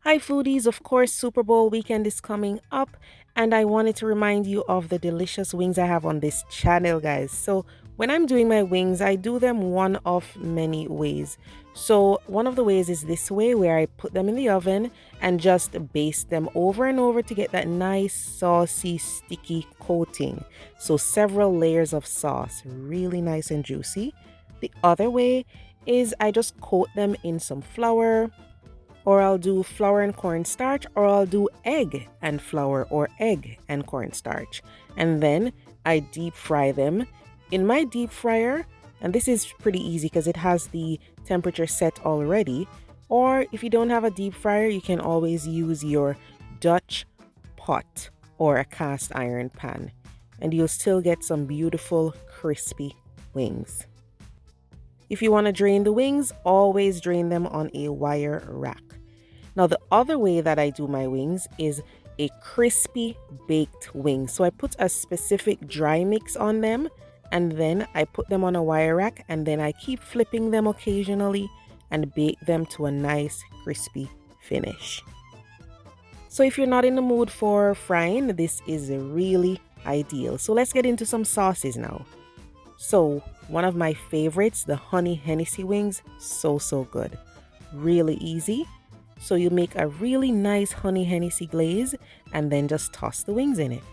Hi, foodies. Of course, Super Bowl weekend is coming up, and I wanted to remind you of the delicious wings I have on this channel, guys. So, when I'm doing my wings, I do them one of many ways. So, one of the ways is this way, where I put them in the oven and just baste them over and over to get that nice, saucy, sticky coating. So, several layers of sauce, really nice and juicy. The other way is I just coat them in some flour, or I'll do flour and cornstarch, or I'll do egg and flour, or egg and cornstarch. And then I deep fry them in my deep fryer. And this is pretty easy because it has the temperature set already. Or if you don't have a deep fryer, you can always use your Dutch pot or a cast iron pan, and you'll still get some beautiful crispy wings. If you want to drain the wings, always drain them on a wire rack. Now, the other way that I do my wings is a crispy baked wing. So I put a specific dry mix on them, and then I put them on a wire rack, and then I keep flipping them occasionally and bake them to a nice crispy finish. So if you're not in the mood for frying, this is really ideal. So let's get into some sauces now. So one of my favorites, the honey Hennessy wings, so good. Really easy. So you make a really nice honey Hennessy glaze and then just toss the wings in it.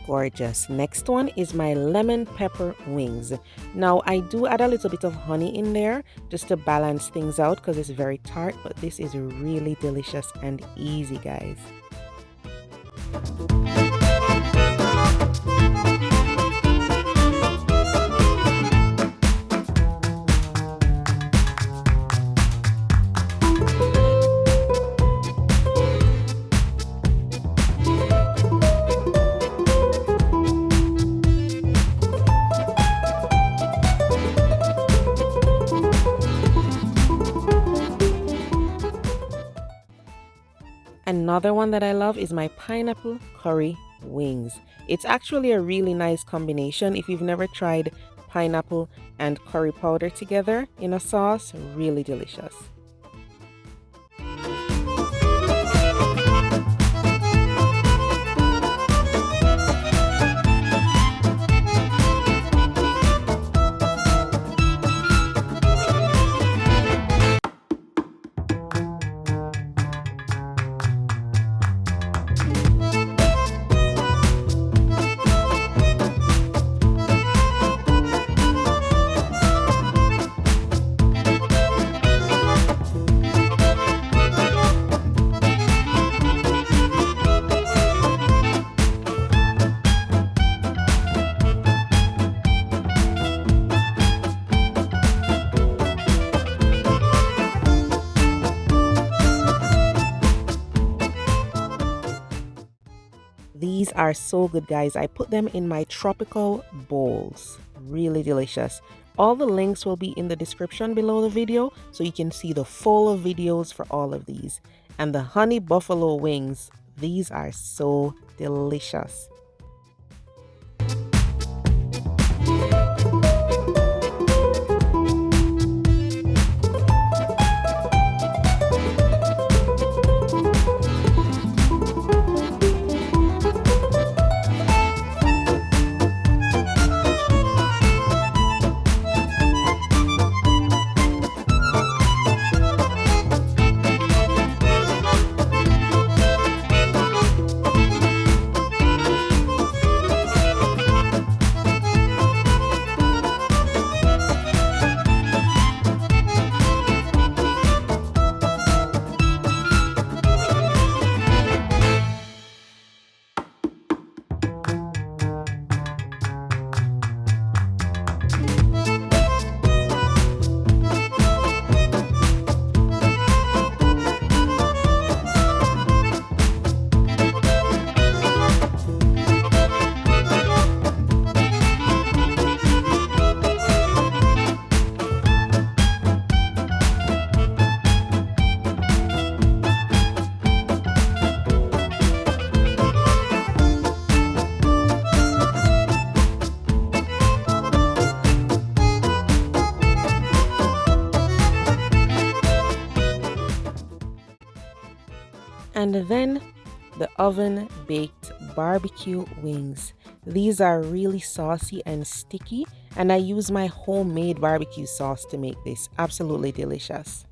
Gorgeous. Next one is my lemon pepper wings. Now I do add a little bit of honey in there just to balance things out because it's very tart, but this is really delicious and easy, guys. Another one that I love is my pineapple curry wings. It's actually a really nice combination. If you've never tried pineapple and curry powder together in a sauce, really delicious. are so good, guys. I put them in my tropical bowls. Really delicious. All the links will be in the description below the video, so you can see the full videos for all of these. And the honey buffalo wings, these are so delicious. And then the oven baked barbecue wings. These are really saucy and sticky, and I use my homemade barbecue sauce to make this. Absolutely delicious.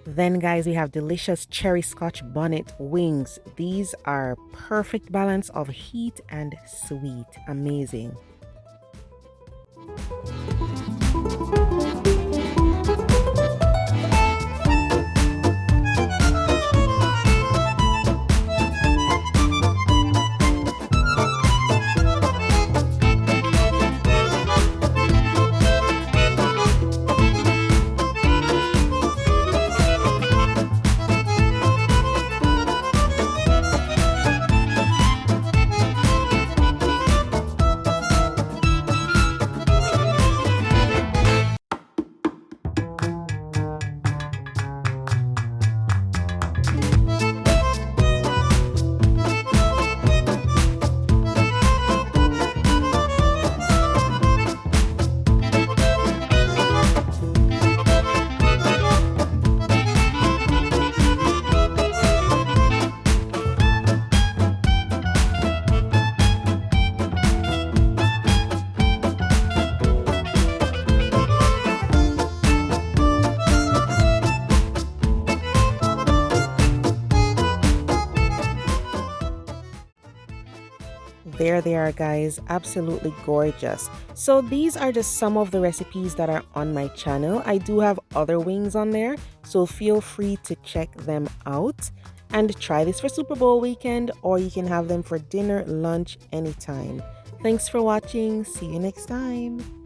Then guys, we have delicious cherry scotch bonnet wings. These are perfect balance of heat and sweet. Amazing. There they are, guys. Absolutely gorgeous. So these are just some of the recipes that are on my channel. I do have other wings on there, so feel free to check them out. And try this for Super Bowl weekend, or you can have them for dinner, lunch, anytime. Thanks for watching. See you next time.